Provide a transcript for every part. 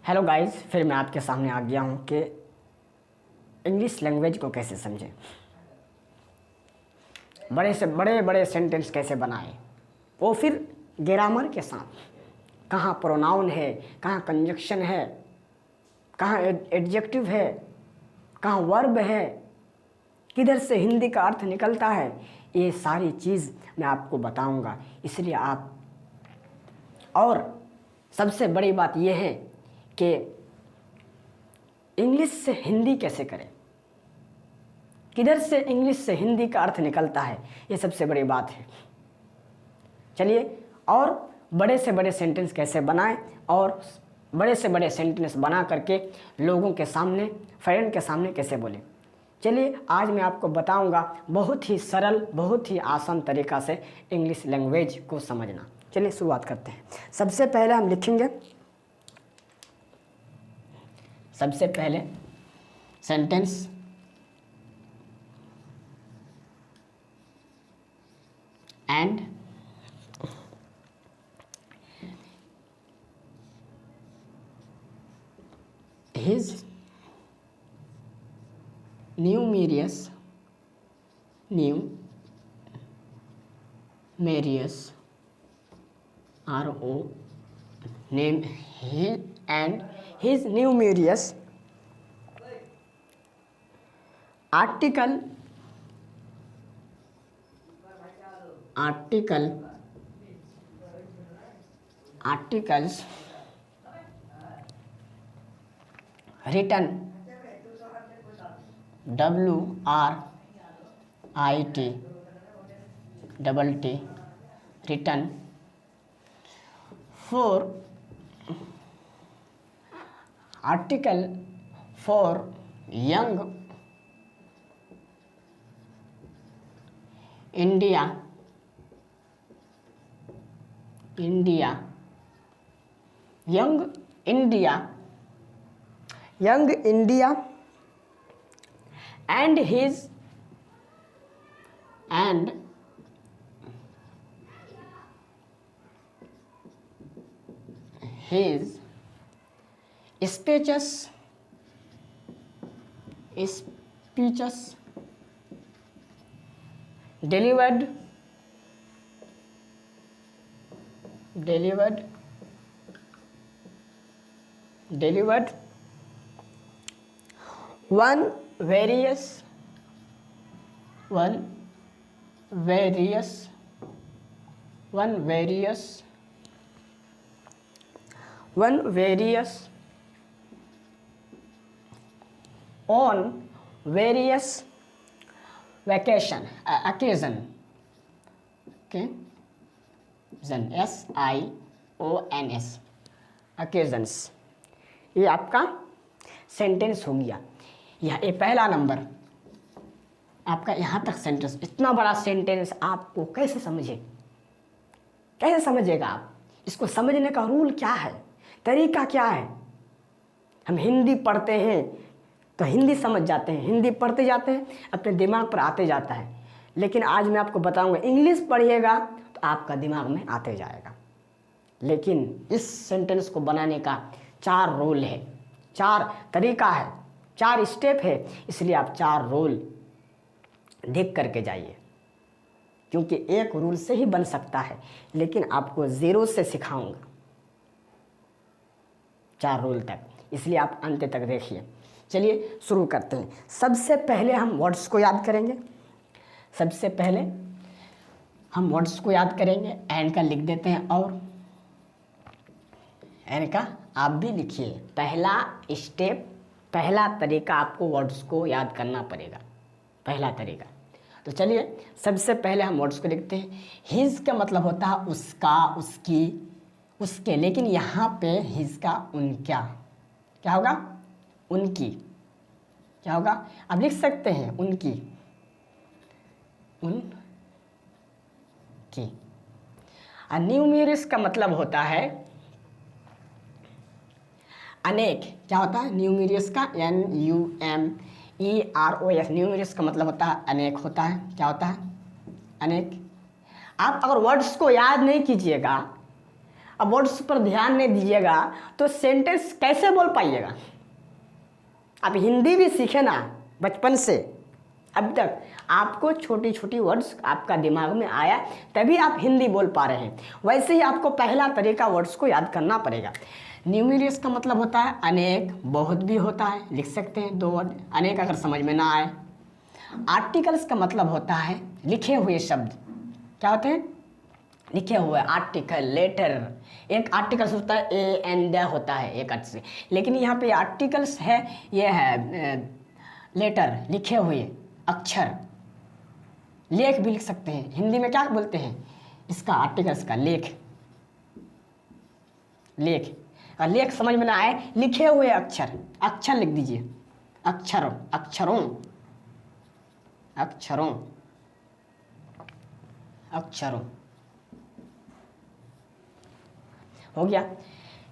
Hello guys, फिर मैं आपके सामने आ गया हूँ कि इंग्लिश लैंग्वेज को कैसे समझें, बड़े से बड़े बड़े सेंटेंस कैसे बनाएं, वो फिर ग्रामर के साथ। कहाँ प्रोनाउन है, कहाँ कंजक्शन है, कहाँ एडजेक्टिव है, कहाँ वर्ब है, किधर से हिंदी का अर्थ निकलता है, ये सारी चीज़ मैं आपको बताऊंगा। इसलिए आप, और सबसे बड़ी बात यह है कि इंग्लिश से हिंदी कैसे करें, किधर से इंग्लिश से हिंदी का अर्थ निकलता है, ये सबसे बड़ी बात है। चलिए, और बड़े से बड़े सेंटेंस कैसे बनाएं और बड़े से बड़े सेंटेंस बना करके लोगों के सामने, फ्रेंड के सामने कैसे बोलें। चलिए, आज मैं आपको बताऊंगा बहुत ही सरल, बहुत ही आसान तरीका से इंग्लिश लैंग्वेज को समझना। चलिए शुरुआत करते हैं। सबसे पहले हम लिखेंगे, सबसे पहले sentence and his numerous RO name his and his numerous articles written WRIT written for article for young India young India and his speeches delivered one various on various occasion, okay, SIONS occasions। ये आपका sentence हो गया। ये पहला number आपका, यहाँ तक sentence. इतना बड़ा सेंटेंस आपको कैसे समझेगा आप? इसको समझने का रूल क्या है, तरीका क्या है? हम हिंदी पढ़ते हैं तो हिंदी समझ जाते हैं, हिंदी पढ़ते जाते हैं, अपने दिमाग पर आते जाता है। लेकिन आज मैं आपको बताऊंगा, इंग्लिश पढ़िएगा तो आपका दिमाग में आते जाएगा। लेकिन इस सेंटेंस को बनाने का 4 रूल है, 4 तरीका है, 4 स्टेप है। इसलिए आप 4 रूल देख करके जाइए, क्योंकि एक रूल से ही बन सकता है, लेकिन आपको 0 से सिखाऊंगा 4 रूल तक। इसलिए आप अंत तक देखिए। चलिए शुरू करते हैं। सबसे पहले हम वर्ड्स को याद करेंगे। एंड का लिख देते हैं, और एंड का आप भी लिखिए। पहला स्टेप, पहला तरीका, आपको वर्ड्स को याद करना पड़ेगा, पहला तरीका। तो चलिए, सबसे पहले हम वर्ड्स को लिखते हैं। हिज का मतलब होता है उसका, उसकी, उसके, लेकिन यहाँ पे हिज का उनका क्या होगा? उनकी। क्या होगा? आप लिख सकते हैं उनकी। न्यूमेरस का मतलब होता है अनेक। क्या होता है न्यूमेरस का? NUMEROS। न्यूमेरस का मतलब होता है अनेक होता है। क्या होता है? अनेक। आप अगर वर्ड्स को याद नहीं कीजिएगा, अब वर्ड्स पर ध्यान नहीं दीजिएगा तो सेंटेंस कैसे बोल पाइएगा। आप हिंदी भी सीखे ना बचपन से अब तक, आपको छोटी छोटी वर्ड्स आपका दिमाग में आया तभी आप हिंदी बोल पा रहे हैं। वैसे ही आपको पहला तरीका वर्ड्स को याद करना पड़ेगा। न्यूमेरियस का मतलब होता है अनेक, बहुत भी होता है, लिख सकते हैं 2 वर्ड, अनेक अगर समझ में ना आए। आर्टिकल्स का मतलब होता है लिखे हुए शब्द। क्या होते हैं? लिखे हुए। आर्टिकल, लेटर, एक आर्टिकल्स होता है ए एंड द होता है एक अर्थ से, लेकिन यहाँ पे आर्टिकल्स है, ये है लेटर, लिखे हुए अक्षर। लेख भी लिख सकते हैं, हिंदी में क्या बोलते हैं इसका? आर्टिकल्स का लेख। लेख, और लेख समझ में ना आए, लिखे हुए अक्षर, अक्षर लिख दीजिए, अक्षरों, अक्षरों, अक्षरों, अक्षरों। हो गया,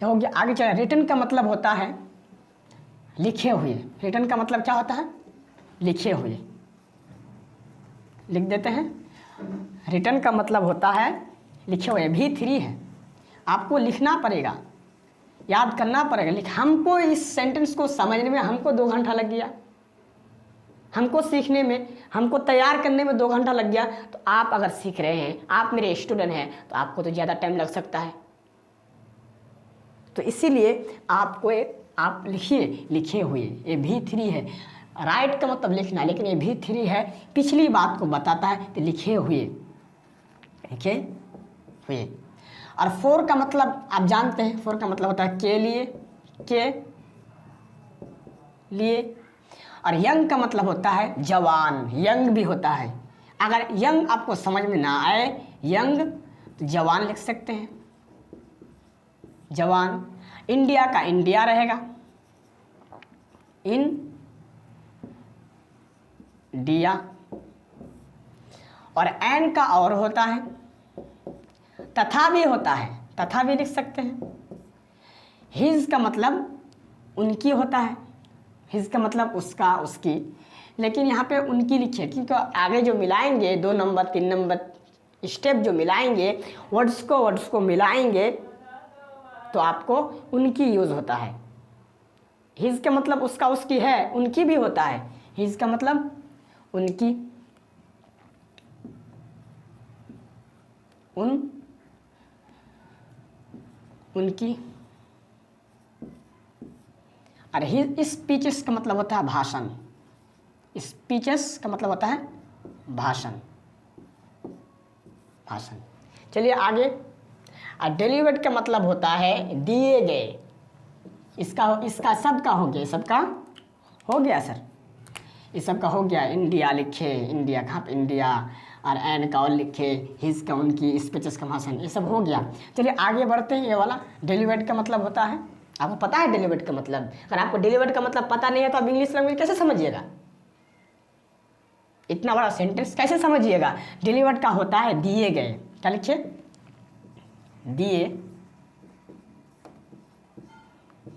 हो गया। आगे चले। रिटन का मतलब होता है लिखे हुए। रिटन का मतलब क्या होता है? लिखे हुए। लिख देते हैं। रिटन का मतलब होता है लिखे हुए। भी3 है, आपको लिखना पड़ेगा, याद करना पड़ेगा। हमको इस सेंटेंस को समझने में हमको 2 घंटा लग गया, हमको सीखने में, हमको तैयार करने में 2 घंटा लग गया। तो आप अगर सीख रहे हैं, आप मेरे स्टूडेंट हैं, तो आपको तो ज़्यादा टाइम लग सकता है। तो इसीलिए आपको आप लिखिए लिखे हुए। ये भी3 है। राइट का मतलब लिखना, लेकिन ये भी3 है, पिछली बात को बताता है। तो लिखे हुए, लिखे हुए। और 4 का मतलब आप जानते हैं, 4 का मतलब होता है के लिए, के लिए। और यंग का मतलब होता है जवान, यंग भी होता है। अगर यंग आपको समझ में ना आए, यंग, तो जवान लिख सकते हैं, जवान। इंडिया का इंडिया रहेगा, इंडिया। और एन का और होता है, तथा भी होता है, तथा भी लिख सकते हैं। हिज का मतलब उनकी होता है, हिज का मतलब उसका, उसकी, लेकिन यहाँ पे उनकी लिखिए, क्योंकि आगे जो मिलाएंगे 2 नंबर 3 नंबर स्टेप जो मिलाएंगे, वर्ड्स को मिलाएंगे, तो आपको उनकी यूज़ होता है। हिज का मतलब उसका, उसकी है, उनकी भी होता है। हिज का मतलब उनकी, उनकी। और हिज स्पीचेस का मतलब होता है भाषण। स्पीचेस का मतलब होता है भाषण, भाषण। चलिए आगे। और डिलीवर्ड का मतलब होता है दिए गए। इसका सबका हो गया, सबका हो गया सर, इस सबका हो गया। इंडिया लिखे, इंडिया कहाँ पे? इंडिया। और एन का और लिखे, हिज का उनकी, स्पीचेस का भाषण, ये सब हो गया। चलिए आगे बढ़ते हैं। ये वाला डिलीवर्ड का मतलब होता है, आपको पता है डिलीवर्ड का मतलब? अगर आपको डिलीवर्ड का मतलब पता नहीं है तो आप इंग्लिश लैंग्वेज कैसे समझिएगा? इतना बड़ा सेंटेंस कैसे समझिएगा? डिलीवर्ड का होता है दिए गए। क्या लिखिए? दिए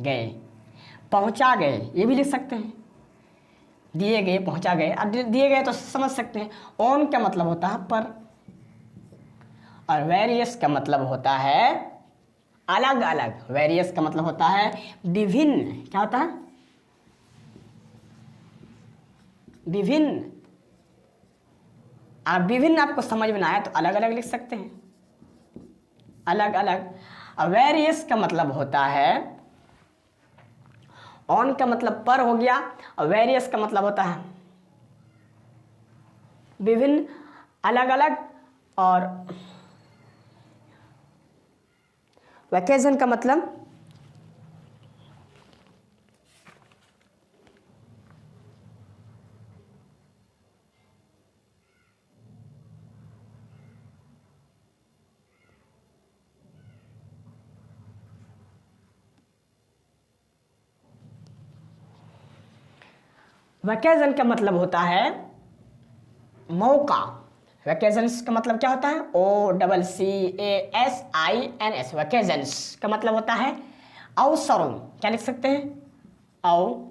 गए, पहुंचा गए, ये भी लिख सकते हैं। दिए गए, पहुंचा गए। अब दिए गए तो समझ सकते हैं। ऑन का मतलब होता है पर, और वेरियस का मतलब होता है अलग अलग। वेरियस का मतलब होता है विभिन्न। क्या होता है? विभिन्न। आप विभिन्न आपको समझ में ना आए तो अलग अलग लिख सकते हैं, अलग अलग। वेरियस का मतलब होता है, ऑन का मतलब पर हो गया, और वेरियस का मतलब होता है विभिन्न, अलग अलग। और वेकेशन का मतलब वेकेशन का मतलब होता है मौका। वेकेशंस का मतलब क्या होता है? OCCASINS। वेकेशंस का मतलब होता है अवसरों। क्या लिख सकते हैं? अवसरों।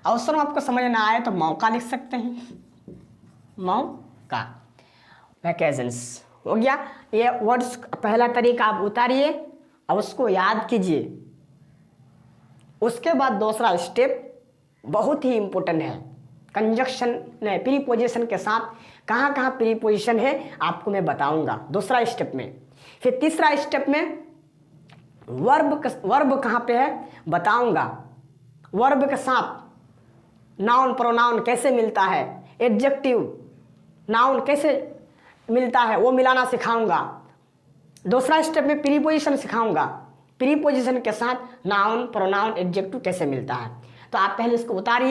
अवसरों आपको समझ ना आए तो मौका लिख सकते हैं, मौका। वेकेशंस हो गया। ये वर्ड्स पहला तरीका आप उतारिए और उसको याद कीजिए। उसके बाद दूसरा स्टेप बहुत ही इम्पोर्टेंट है, कंजक्शन ने प्रीपोजिशन के साथ कहाँ कहाँ प्रीपोजिशन है आपको मैं बताऊंगा दूसरा स्टेप में। फिर तीसरा स्टेप में वर्ब कहाँ पे है बताऊंगा। वर्ब के साथ नाउन प्रोनाउन कैसे मिलता है, एडजेक्टिव नाउन कैसे मिलता है वो मिलाना सिखाऊंगा। दूसरा स्टेप में प्रीपोजिशन सिखाऊंगा, प्रीपोजिशन के साथ नाउन प्रोनाउन एडजेक्टिव कैसे मिलता है। तो आप पहले इसको उतार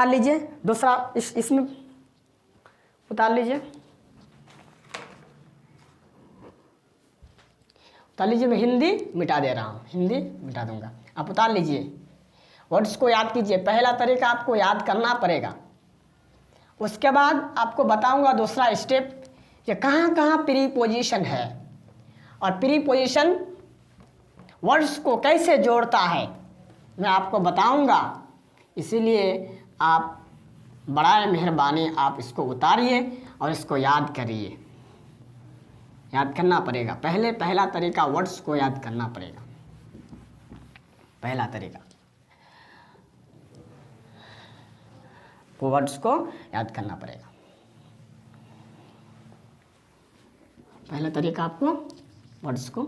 लीजिए। दूसरा इसमें उतार लीजिए, मैं हिंदी मिटा दे रहा हूँ, हिंदी मिटा दूंगा, आप उतार लीजिए। वर्ड्स को याद कीजिए, पहला तरीका आपको याद करना पड़ेगा। उसके बाद आपको बताऊंगा दूसरा स्टेप कि कहाँ कहाँ प्रीपोजिशन है और प्रीपोजिशन वर्ड्स को कैसे जोड़ता है मैं आपको बताऊंगा। इसीलिए आप बड़ा मेहरबानी आप इसको उतारिए और इसको याद करिए। याद करना पड़ेगा, पहला तरीका वर्ड्स को याद करना पड़ेगा। पहला तरीका वर्ड्स को याद करना पड़ेगा। पहला तरीका आपको वर्ड्स को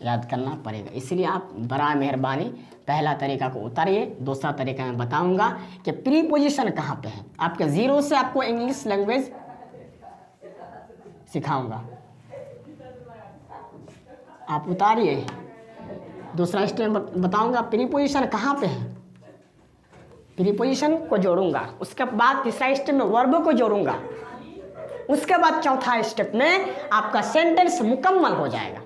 याद करना पड़ेगा। इसलिए आप बड़ा मेहरबानी पहला तरीका को उतारिए। दूसरा तरीका मैं बताऊंगा कि प्रीपोजिशन कहाँ पे है। आपके जीरो से आपको इंग्लिश लैंग्वेज सिखाऊंगा, आप उतारिए। दूसरा स्टेप बताऊंगा प्रीपोजिशन कहाँ पे है, प्रीपोजिशन को जोड़ूंगा। उसके बाद तीसरा स्टेप में वर्ब को जोड़ूंगा। उसके बाद चौथा स्टेप में आपका सेंटेंस मुकम्मल हो जाएगा,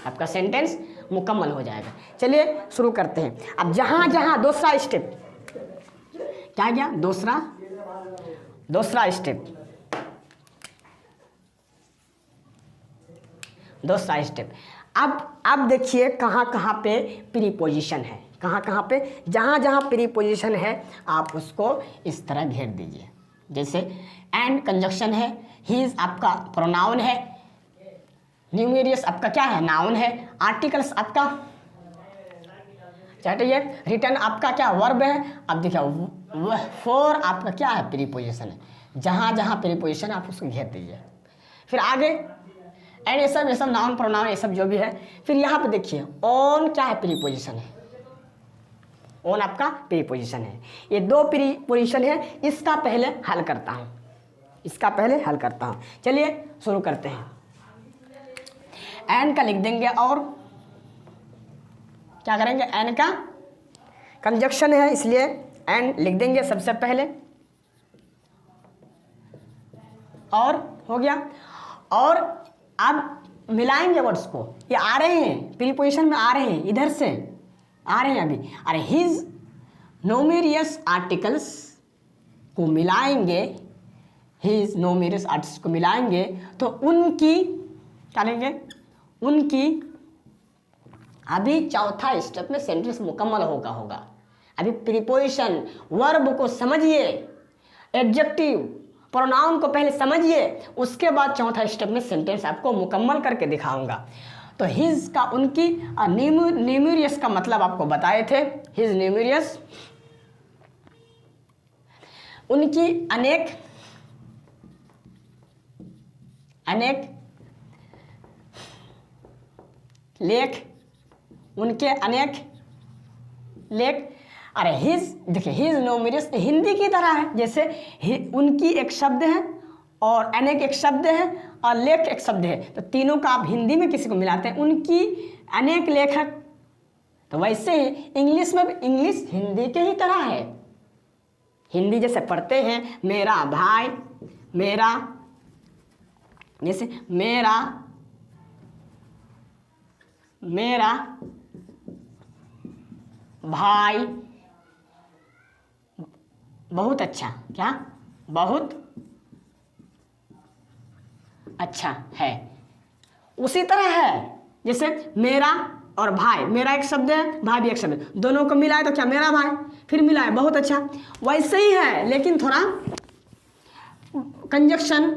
आपका सेंटेंस मुकम्मल हो जाएगा। चलिए शुरू करते हैं। अब जहां जहां दूसरा स्टेप क्या गया, दूसरा स्टेप। अब देखिए कहाँ कहाँ पे प्रीपोजिशन है, कहाँ कहाँ पे, जहाँ जहाँ प्रीपोजिशन है आप उसको इस तरह घेर दीजिए। जैसे एंड कंजक्शन है, हीज आपका प्रोनाउन है, न्यूमेरियस आपका क्या है, नाउन है, आर्टिकल्स आपका चाहिए, रिटर्न आपका क्या वर्ब है। अब देखिए फॉर आपका क्या है, प्रीपोजिशन है। जहाँ जहाँ प्रीपोजिशन है आप उसको घेर दीजिए। फिर आगे एंड ये सब नाउन प्रोनाउन ये सब जो भी है। फिर यहाँ पे देखिए ऑन क्या है, प्रीपोजिशन है, ऑन आपका प्रीपोजिशन है। ये दो प्रीपोजिशन है, इसका पहले हल करता हूँ, चलिए शुरू करते हैं। एन का लिख देंगे और क्या करेंगे, एन का कंजक्शन है इसलिए एन लिख देंगे सबसे पहले, और हो गया। और अब मिलाएंगे वर्ड्स को, ये आ रहे हैं प्रीपोजिशन में, आ रहे हैं इधर से आ रहे हैं अभी। अरे हिज नोमेरियस आर्टिकल्स को मिलाएंगे, हिज नोमेरियस आर्टिकल्स को मिलाएंगे तो उनकी क्या लेंगे, उनकी अभी चौथा स्टेप में सेंटेंस मुकम्मल होगा। अभी प्रीपोजिशन वर्ब को समझिए, एडजेक्टिव प्रोनाउन को पहले समझिए, उसके बाद चौथा स्टेप में सेंटेंस आपको मुकम्मल करके दिखाऊंगा। तो हिज का उनकी, न्यूमेरियस का मतलब आपको बताए थे, हिज न्यूमेरियस उनकी अनेक लेख, उनके अनेक लेख। अरे हिज देखिए, हिज न्यूमेरियस हिंदी की तरह है, जैसे उनकी एक शब्द है और अनेक एक शब्द है और लेख एक शब्द है, तो तीनों का आप हिंदी में किसी को मिलाते हैं, उनकी अनेक लेखक। तो वैसे ही इंग्लिश में भी, इंग्लिश हिंदी के ही तरह है। हिंदी जैसे पढ़ते हैं, मेरा भाई, मेरा, जैसे मेरा भाई बहुत अच्छा, क्या बहुत अच्छा है, उसी तरह है जैसे मेरा और भाई, मेरा एक शब्द है, भाई भी एक शब्द है, दोनों को मिलाए तो क्या मेरा भाई, फिर मिलाए बहुत अच्छा, वैसे ही है। लेकिन थोड़ा कंजक्शन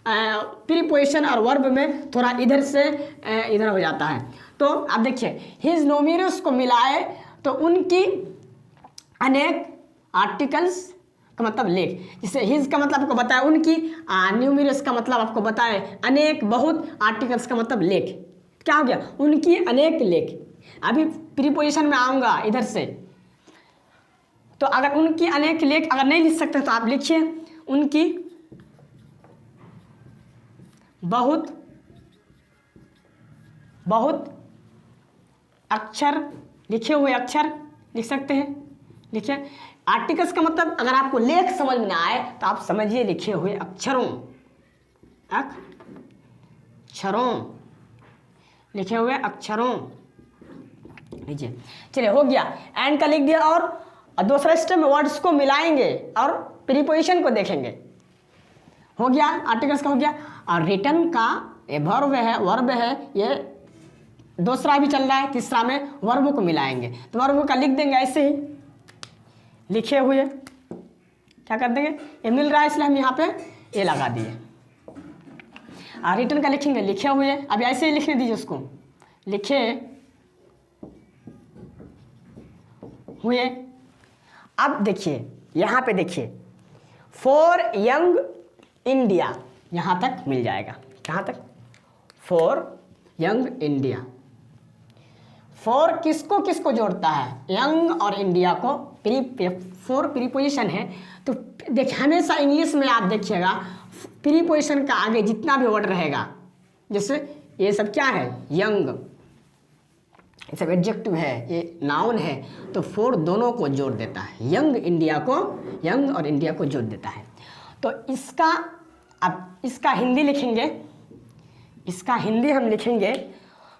प्रीपोजिशन और वर्ब में थोड़ा इधर से इधर हो जाता है। तो आप देखिए हिज न्यूमरस को मिलाए तो उनकी अनेक आर्टिकल्स का मतलब लेख, जिससे हिज का मतलब आपको बताया उनकी, न्यूमरस का मतलब आपको बताए अनेक बहुत, आर्टिकल्स का मतलब लेख। क्या हो गया? उनकी अनेक लेख। अभी प्रीपोजिशन में आऊँगा इधर से, तो अगर उनकी अनेक लेख अगर नहीं लिख सकते तो आप लिखिए उनकी बहुत बहुत अक्षर, लिखे हुए अक्षर लिख सकते हैं। लिखिए आर्टिकल्स का मतलब अगर आपको लेख समझ में ना आए तो आप समझिए लिखे हुए अक्षरों, अक्षरों, लिखे हुए अक्षरों लीजिए। चलिए हो गया, एंड का लिख दिया। और दूसरा स्टेप में वर्ड्स को मिलाएंगे और प्रीपोजिशन को देखेंगे। हो गया, आर्टिकल्स का हो गया। और रिटर्न का ये वर्ब है, ये दूसरा भी चल रहा है, तीसरा में वर्ब को मिलाएंगे। तो वर्ब का लिख देंगे ऐसे ही, लिखे हुए क्या कर देंगे, ये मिल रहा है इसलिए हम यहाँ पे ये लगा दिए। और रिटर्न का लिखेंगे लिखे हुए, अब ऐसे ही लिखने दीजिए उसको, लिखे हुए। अब देखिए यहाँ पे देखिए फॉर यंग इंडिया, यहाँ तक मिल जाएगा। कहाँ तक? For Young India. फॉर किसको किसको जोड़ता है? यंग और इंडिया को। फॉर प्रीपोजिशन है तो देखिए हमेशा इंग्लिश में आप देखिएगा प्रीपोजिशन का आगे जितना भी वर्ड रहेगा, जैसे ये सब क्या है, यंग, ये सब एडजेक्टिव है, ये नाउन है, तो फॉर दोनों को जोड़ देता है। यंग इंडिया को, यंग और इंडिया को जोड़ देता है। तो इसका अब इसका हिंदी लिखेंगे, इसका हिंदी हम लिखेंगे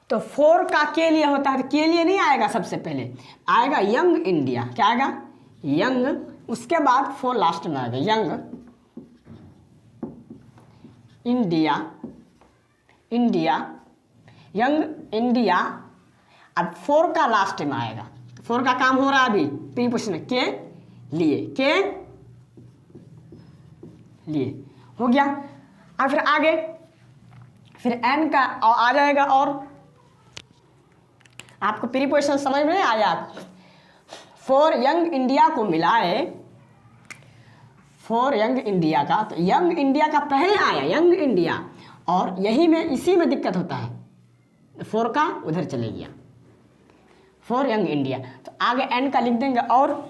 तो फॉर का के लिए होता है, के लिए नहीं आएगा, सबसे पहले आएगा यंग इंडिया। क्या आएगा? यंग, उसके बाद फॉर लास्ट में आएगा young India, India, young India. अब फोर का लास्ट में आएगा, फोर का काम हो रहा है अभी प्रीपोजिशन के लिए, के लिए हो गया। अब फिर आगे फिर एन का आ जाएगा। और आपको प्रीपोजिशन समझ में आया? फॉर यंग इंडिया को मिलाए, फॉर यंग इंडिया का, तो यंग इंडिया का पहले आया यंग इंडिया, और यही में इसी में दिक्कत होता है, फोर का उधर चले गया, फॉर यंग इंडिया। तो आगे एन का लिख देंगे और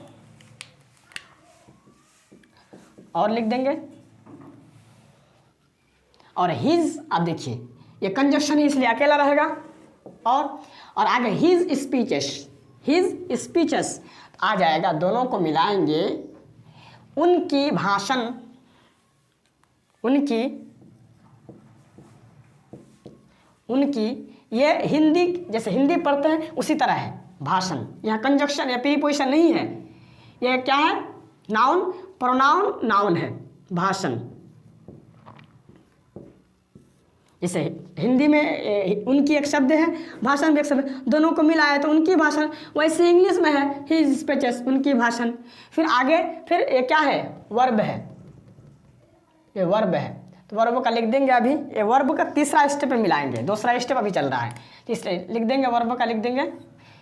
लिख देंगे। और हिज, अब देखिए ये कंजक्शन है इसलिए अकेला रहेगा। और आगे हिज स्पीचेस, हिज स्पीचेस आ जाएगा, दोनों को मिलाएंगे, उनकी भाषण, उनकी ये हिंदी, जैसे हिंदी पढ़ते हैं उसी तरह है भाषण। यहाँ कंजक्शन या प्रीपोजिशन नहीं है, यह क्या है, नाउन, प्रोनाउन नाउन है, भाषण। जैसे हिंदी में उनकी एक शब्द है, भाषण में एक शब्द है, दोनों को मिलाया तो उनकी भाषण। वैसे इंग्लिश में है हिज स्पीचेस, उनकी भाषण। फिर आगे फिर ये क्या है, वर्ब है, ये वर्ब है, तो वर्ब का लिख देंगे। अभी ये वर्ब का तीसरा स्टेप में मिलाएंगे, दूसरा स्टेप अभी चल रहा है, तीसरा लिख देंगे, वर्ब का लिख देंगे,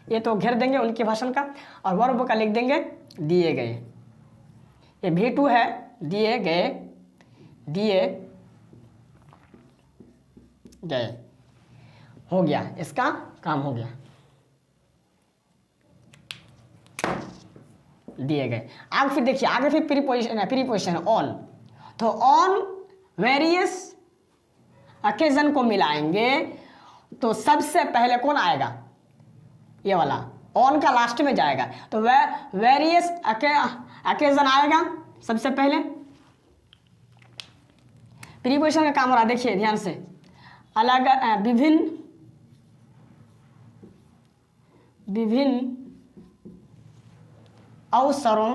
ये तो घेर देंगे उनकी भाषण का, और वर्ब का लिख देंगे दिए गए। ये V2 है, दिए गए, दिए गए, हो गया, इसका काम हो गया, दिए गए। आगे फिर देखिए, आगे फिर प्रीपोजिशन है, प्रीपोजिशन ऑन, तो ऑन वेरियस ओकेजन को मिलाएंगे तो सबसे पहले कौन आएगा, ये वाला ऑन का लास्ट में जाएगा, तो वह वेरियस ओकेजन आएगा सबसे पहले। प्रीपोजिशन का काम हो रहा है, देखिए ध्यान से, अलग विभिन्न अवसरों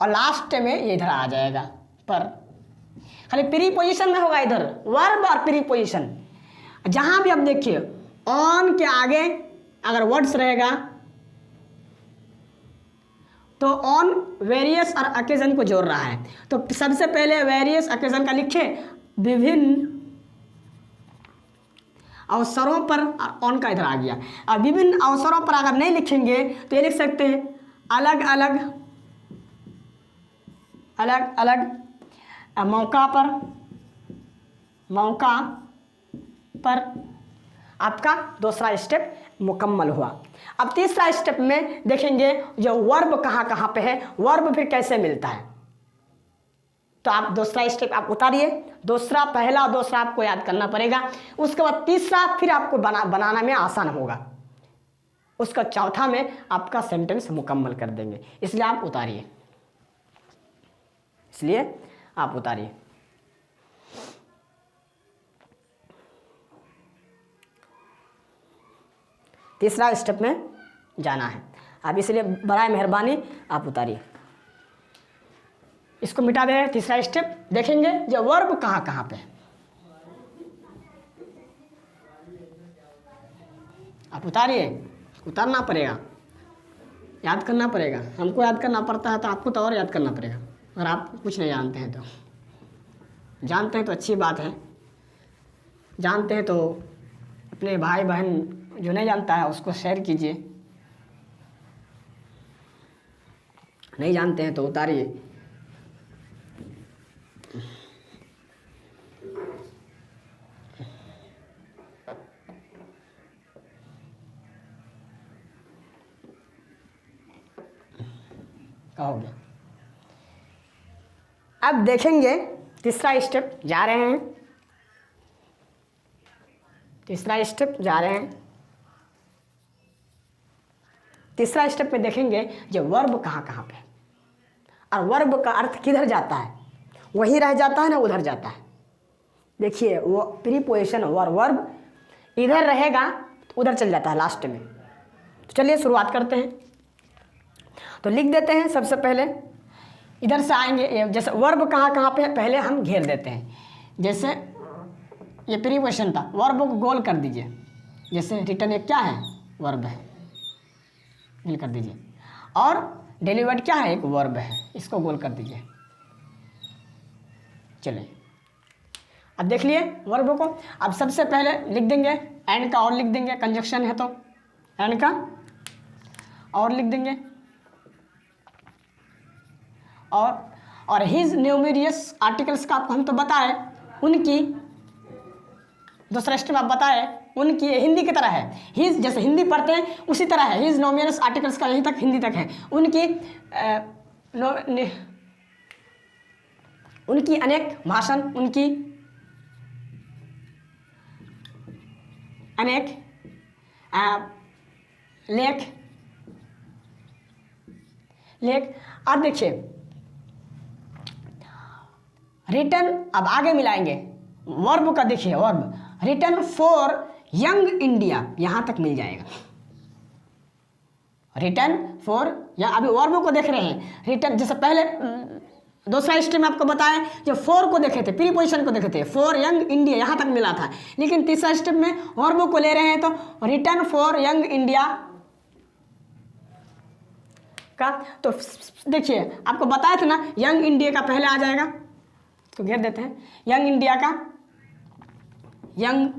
और लास्ट में ये इधर आ जाएगा, पर खाली प्रीपोजिशन में होगा, इधर वर्ब और प्रीपोजिशन। जहां भी आप देखिए ऑन के आगे अगर वर्ड्स रहेगा, तो ऑन वेरियस और अकेजन को जोड़ रहा है। तो सबसे पहले वेरियस अकेजन का लिखे, विभिन्न अवसरों पर, ऑन का इधर आ गया। अब विभिन्न अवसरों पर अगर नहीं लिखेंगे तो ये लिख सकते हैं अलग अलग, अलग अलग मौका पर आपका दूसरा स्टेप मुकम्मल हुआ। अब तीसरा स्टेप में देखेंगे जो वर्ब कहाँ कहाँ पे है, वर्ब फिर कैसे मिलता है। तो आप दूसरा स्टेप आप उतारिए, दूसरा पहला और दूसरा आपको याद करना पड़ेगा। उसके बाद तीसरा फिर आपको बनाना में आसान होगा, उसका चौथा में आपका सेंटेंस मुकम्मल कर देंगे। इसलिए आप उतारिए, तीसरा स्टेप में जाना है। अब इसलिए बराए मेहरबानी आप उतारिए, इसको मिटा दें। तीसरा स्टेप देखेंगे जो वर्ब कहाँ कहाँ पे है, आप उतारिए, उतारना पड़ेगा, याद करना पड़ेगा। हमको याद करना पड़ता है तो आपको तो और याद करना पड़ेगा। अगर आप कुछ नहीं जानते हैं तो, जानते हैं तो अच्छी बात है, जानते हैं तो अपने भाई बहन जो नहीं जानता है उसको शेयर कीजिए, नहीं जानते हैं तो उतारिए। कहोगे। अब देखेंगे तीसरा स्टेप जा रहे हैं, तीसरा स्टेप में देखेंगे जो वर्ब कहाँ कहाँ पे, और वर्ब का अर्थ किधर जाता है, वहीं रह जाता है ना उधर जाता है। देखिए वो प्रीपोजिशन वर्ब इधर रहेगा तो उधर चल जाता है लास्ट में। तो चलिए शुरुआत करते हैं। तो लिख देते हैं, सबसे पहले इधर से आएंगे, जैसे वर्ब कहाँ कहाँ पे है पहले हम घेर देते हैं। जैसे ये प्रीपोजिशन था, वर्ब को गोल कर दीजिए। जैसे रिटर्न एक क्या है, वर्ब है, गोल कर दीजिए। और डिलीवर्ड क्या है, एक वर्ब है, इसको गोल कर दीजिए। चलिए अब देख लिए वर्ब को। अब सबसे पहले लिख देंगे एंड का और लिख देंगे, कंजक्शन है तो एंड का और लिख देंगे। और हिज न्यूमेरियस आर्टिकल्स का हम तो बताए, उनकी दूसरा स्टेप आप बताए, उनकी हिंदी की तरह है। हिज जैसे हिंदी पढ़ते हैं उसी तरह है, हिज न्यूमेरियस आर्टिकल्स का यहीं तक हिंदी तक है। उनकी अनेक भाषण, उनकी अनेक लेख। अब देखिए रिटर्न, अब आगे मिलाएंगे वर्ब का। देखिए verb return for Young India, यहां तक मिल जाएगा। रिटर्न फॉर, या अभी वर्ब को देख रहे हैं, रिटर्न जैसे पहले दूसरा स्टेप में आपको बताया जो फॉर को देखे थे, प्रीपोजिशन को देखे थे, फॉर यंग इंडिया यहां तक मिला था। लेकिन तीसरा स्टेप में वर्ब को ले रहे हैं तो रिटर्न फॉर यंग इंडिया का। तो देखिए आपको बताया था ना, यंग इंडिया का पहले आ जाएगा, तो घेर देते हैं यंग इंडिया का, यंग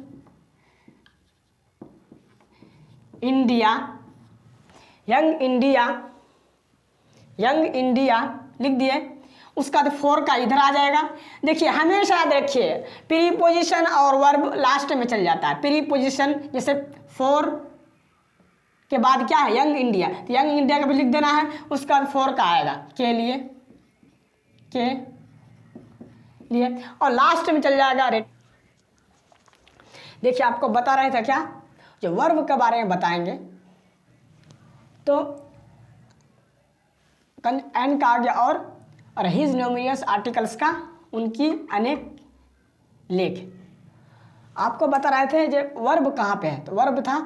इंडिया लिख दिए। उसका तो फॉर का इधर आ जाएगा। देखिए हमेशा याद रखिए प्रीपोजिशन और वर्ब लास्ट में चल जाता है। प्रीपोजिशन जैसे फॉर के बाद क्या है, यंग इंडिया, तो यंग इंडिया का भी लिख देना है। उसका फॉर का आएगा के लिए और लास्ट में चल जाएगा रेट। देखिए आपको बता रहे थे क्या, जो वर्ब के बारे में बताएंगे तो एन का आ गया और हिज न्यूमेरियस आर्टिकल्स का, उनकी अनेक लेख। आपको बता रहे थे जो वर्ब कहाँ पे है, तो वर्ब था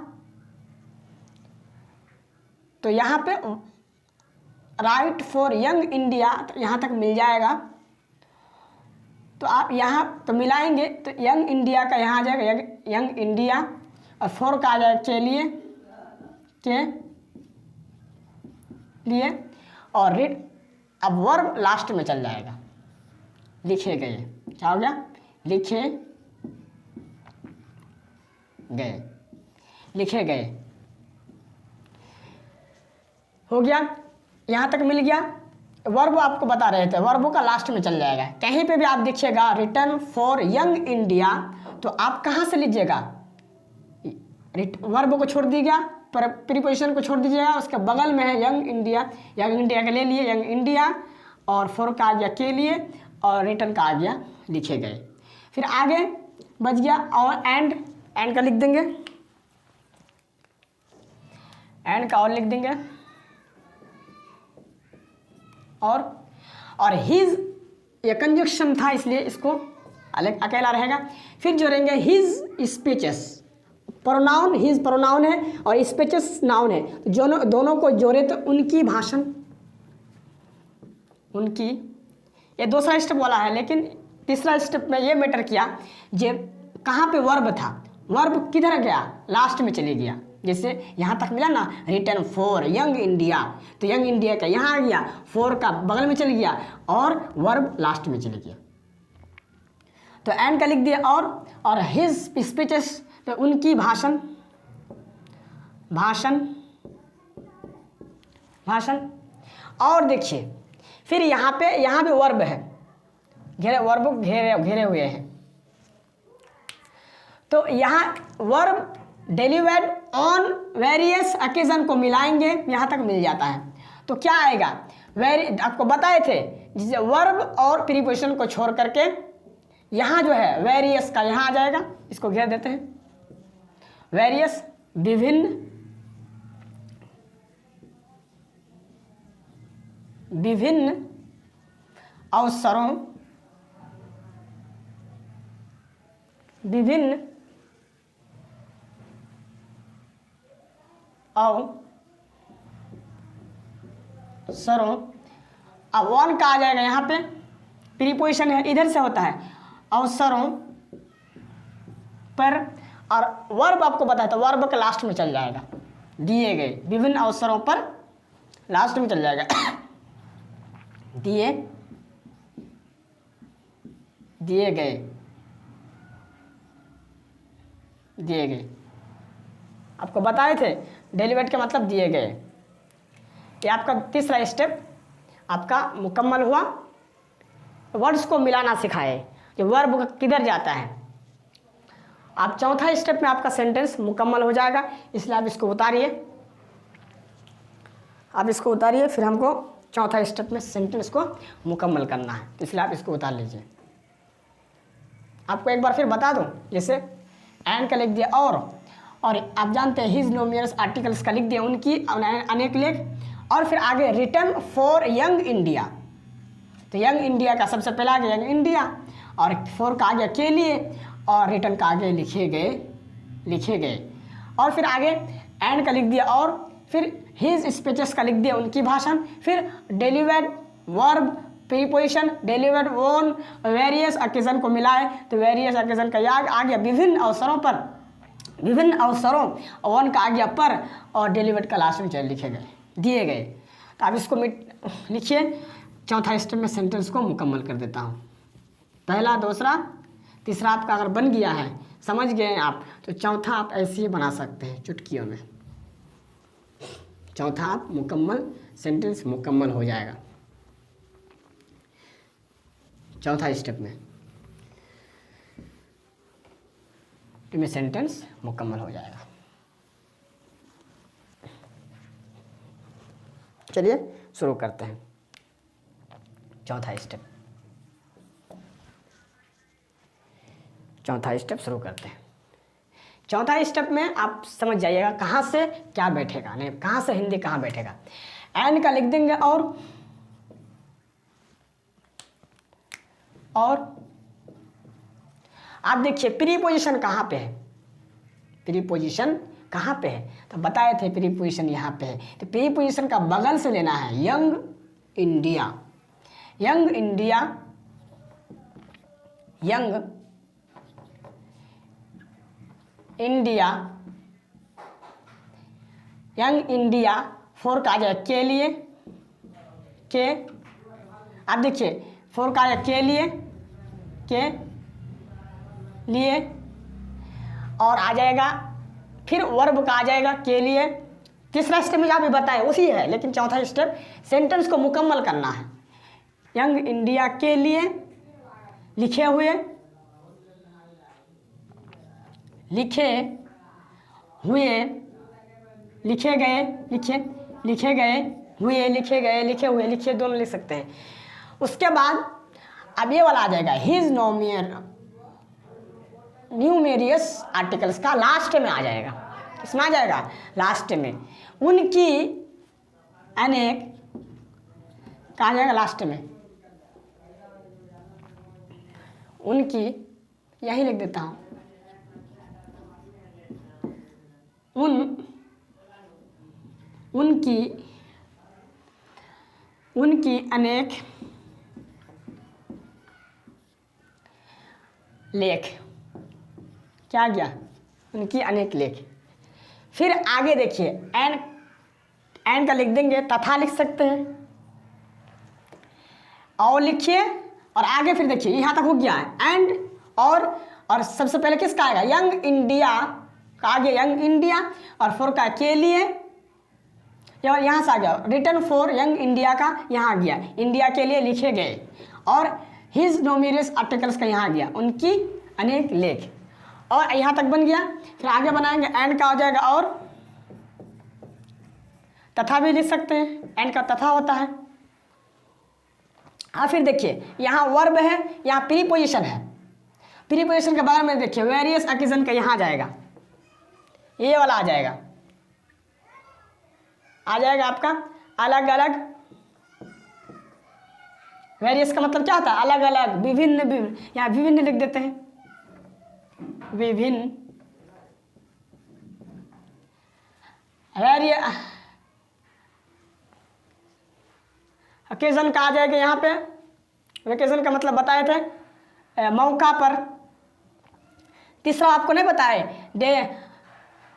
तो यहाँ पे राइट फॉर यंग इंडिया, तो यहाँ तक मिल जाएगा। तो आप यहाँ तो मिलाएंगे तो यंग इंडिया का यहाँ आ जाएगा यंग इंडिया, और फॉर का आ जाएगा के लिए और रिट, अब वर्ब लास्ट में चल जाएगा, लिखे गए, क्या हो गया, लिखे गए, लिखे गए, हो गया, यहाँ तक मिल गया। वर्ब आपको बता रहे थे, वर्बों का लास्ट में चल जाएगा। कहीं पे भी आप देखिएगा रिटर्न फॉर यंग इंडिया, तो आप कहाँ से लीजिएगा, वर्ब को छोड़ दीजिएगा, पर प्रीपोजिशन को छोड़ दीजिएगा, उसके बगल में है यंग इंडिया, यंग इंडिया का ले लिए यंग इंडिया, और फॉर का आ गया के लिए, और रिटर्न का आ गया लिखे गए। फिर आगे बच गया और एंड का लिख देंगे, एंड का और लिख देंगे, और हिज, ये कंजक्शन था इसलिए इसको अलग अकेला रहेगा। फिर जोड़ेंगे his speeches, pronoun, his pronoun है और स्पीचेस नाउन है, तो दोनों को जोड़े तो उनकी भाषण, उनकी, ये दूसरा स्टेप वाला है, लेकिन तीसरा स्टेप में ये मैटर किया, जे कहाँ पे वर्ब था, वर्ब किधर गया, लास्ट में चले गया। जैसे यहाँ तक मिला ना, रिटर्न फॉर यंग इंडिया, तो यंग इंडिया का यहाँ आ गया, फॉर का बगल में चल गया, और वर्ब लास्ट में चले गया, तो एंड का लिख दिया। और हिज स्पीचेस, तो उनकी भाषण, भाषण, भाषण। और देखिए फिर यहाँ पे वर्ब है, वर्ब घेरे हुए हैं, तो यहाँ verb delivered on various occasion को मिलाएंगे, यहाँ तक मिल जाता है, तो क्या आएगा, आपको बताए थे, जिसे वर्ब और प्रीपोजिशन को छोड़ करके यहाँ जो है वेरियस का यहाँ आ जाएगा, इसको घेर देते हैं, वेरियस, विभिन्न, विभिन्न अवसरों, विभिन्न अवसरों, अब वन का आ जाएगा यहाँ पे, प्रीपोजिशन है, इधर से होता है, अवसरों पर, और वर्ब आपको बताया था, वर्ब के लास्ट में चल जाएगा, दिए गए, विभिन्न अवसरों पर लास्ट में चल जाएगा, दिए गए, दिए गए, आपको बताए थे डेलीवेट का मतलब दिए गए। ये आपका तीसरा स्टेप आपका मुकम्मल हुआ, वर्ड्स को मिलाना सिखाए कि वर्ब किधर जाता है। आप चौथा स्टेप में आपका सेंटेंस मुकम्मल हो जाएगा, इसलिए आप इसको उतारिए, आप इसको उतारिए, फिर हमको चौथा स्टेप में सेंटेंस को मुकम्मल करना है, इसलिए आप इसको उतार लीजिए। आपको एक बार फिर बता दूं, जैसे एंड का लिख दिया, और आप जानते हैं हिज न्यूमेरस आर्टिकल्स का लिख दिया, उनकी अनेक लेख, और फिर आगे रिटर्न फॉर यंग इंडिया, तो यंग इंडिया का सबसे पहले आगे यंग इंडिया, और फॉर का आगे के लिए, और रिटर्न का आगे लिखे गए, और फिर आगे एंड का लिख दिया, और फिर हिज स्पीचेस का लिख दिया, उनकी भाषण, फिर delivered verb preposition delivered on various occasion को मिलाए, तो वेरियस ओकेजन का याद आ गया, विभिन्न अवसरों पर, विभिन्न अवसरों, वन का आ गया पर, और डिलीवर्ड का लास्ट में लिखे गए, दिए गए। तो आप इसको लिखिए, चौथा स्टेप में सेंटेंस को मुकम्मल कर देता हूँ। पहला, दूसरा, तीसरा आपका अगर बन गया है, समझ गए आप, तो चौथा आप ऐसे ही बना सकते हैं चुटकियों में। चौथा आप मुकम्मल, सेंटेंस मुकम्मल हो जाएगा चौथा स्टेप में, में सेंटेंस मुकम्मल हो जाएगा। चलिए शुरू करते हैं चौथा स्टेप। चौथा स्टेप शुरू करते हैं। चौथा स्टेप में आप समझ जाइएगा कहाँ से क्या बैठेगा, नहीं कहाँ से हिंदी कहाँ बैठेगा। एंड का लिख देंगे, और आप देखिए प्रीपोजिशन कहाँ पे है, प्रीपोजिशन कहाँ पे है, तो बताए थे प्रीपोजिशन यहाँ पे है, तो प्रीपोजिशन का बगल से लेना है, young India, young India, young India, young India, four का आ जाए के लिए, के, अब देखिए 4 का आएगा के लिए, के लिए, और आ जाएगा फिर वर्ब का आ जाएगा के लिए। तीसरा स्टेप में आप बताएं उसी है, लेकिन चौथा स्टेप सेंटेंस को मुकम्मल करना है। यंग इंडिया के लिए लिखे हुए, लिखे हुए, लिखे गए, लिखे गए हुए, लिखे गए, लिखे हुए, लिखे दोनों लिख सकते हैं। उसके बाद अब ये वाला आ जाएगा हिज न्यूमेरियस आर्टिकल्स का लास्ट में आ जाएगा। किसमें आ जाएगा? लास्ट में। उनकी अनेक कहा आ जाएगा लास्ट में। उनकी यही लिख देता हूं, उनकी अनेक लेख, क्या गया? उनकी अनेक लेख। फिर आगे देखिए एंड का लिख देंगे, तथा लिख सकते हैं, और लिखिए, और आगे फिर देखिए यहाँ तक हो गया है एंड और सबसे पहले किसका आएगा? यंग इंडिया का आगे यंग इंडिया, और 4 का के लिए, और यहाँ से आ गया रिटर्न फॉर यंग इंडिया का यहाँ आ गया, इंडिया के लिए लिखे गए, और हिज न्यूमेरियस आर्टिकल्स का यहाँ आ गया, उनकी अनेक लेख, और यहाँ तक बन गया। फिर आगे बनाएंगे एंड का हो जाएगा, और तथा भी लिख सकते हैं, एंड का तथा होता है। और फिर देखिए यहाँ वर्ब है, यहाँ प्रीपोजिशन है। प्रीपोजिशन के बारे में देखिए वेरियस ओकेजन का यहाँ जाएगा, ये वाला आ जाएगा आपका अलग अलग। वेरियस का मतलब क्या होता है? अलग अलग, विभिन्न, यहाँ विभिन्न लिख देते हैं, विभिन्न। ओकेजन का आ जाएगा यहाँ पे, वेकेजन का मतलब बताए थे मौका पर। तीसरा आपको नहीं बताए,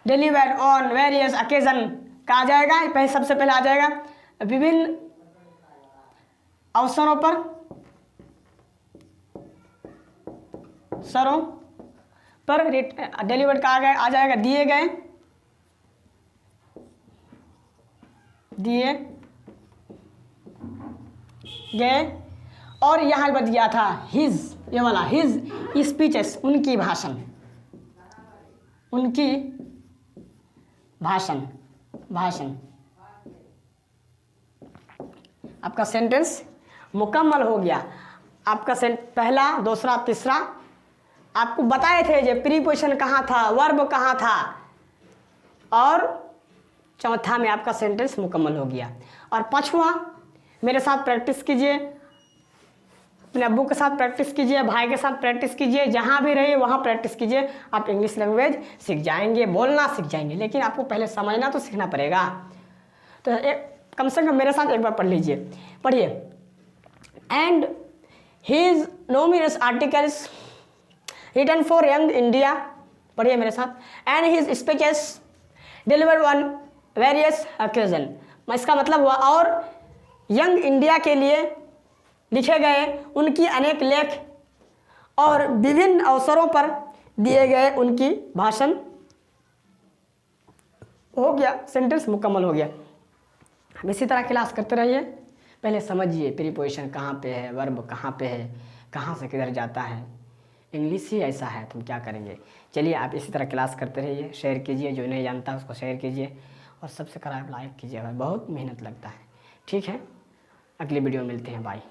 डिलीवर्ड ऑन वेरियस ओकेजन का आ जाएगा, पहले सबसे पहले आ जाएगा विभिन्न अवसरों पर, डिलीवर्ड का आ जाएगा दिए गए, और यहाँ बच गया था हिज, ये वाला हिज स्पीचेस, उनकी भाषण, उनकी भाषण। आपका सेंटेंस मुकम्मल हो गया। आपका पहला, दूसरा, तीसरा आपको बताए थे जो प्रीपोजिशन कहाँ था, वर्ब कहाँ था, और चौथा में आपका सेंटेंस मुकम्मल हो गया। और पांचवा मेरे साथ प्रैक्टिस कीजिए, अपने अब्बू के साथ प्रैक्टिस कीजिए, भाई के साथ प्रैक्टिस कीजिए, जहाँ भी रहिए वहाँ प्रैक्टिस कीजिए। आप इंग्लिश लैंग्वेज सीख जाएंगे, बोलना सीख जाएंगे, लेकिन आपको पहले समझना तो सीखना पड़ेगा। तो कम से कम मेरे साथ एक बार पढ़ लीजिए, पढ़िए। And his numerous articles written for Young India, पढ़िए मेरे साथ। And his speeches delivered on various occasion, इसका मतलब हुआ और यंग इंडिया के लिए लिखे गए उनकी अनेक लेख, और विभिन्न अवसरों पर दिए गए उनकी भाषण। हो गया, सेंटेंस मुकम्मल हो गया। हम इसी तरह क्लास करते रहिए। पहले समझिए प्रीपोजिशन कहाँ पे है, वर्ब कहाँ पे है, कहाँ से किधर जाता है। इंग्लिश ही ऐसा है, तुम क्या करेंगे। चलिए आप इसी तरह क्लास करते रहिए, शेयर कीजिए, जो नहीं जानता उसको शेयर कीजिए, और सबसे खराब लाइक कीजिए, बहुत मेहनत लगता है। ठीक है, अगली वीडियो में मिलते हैं, बाय।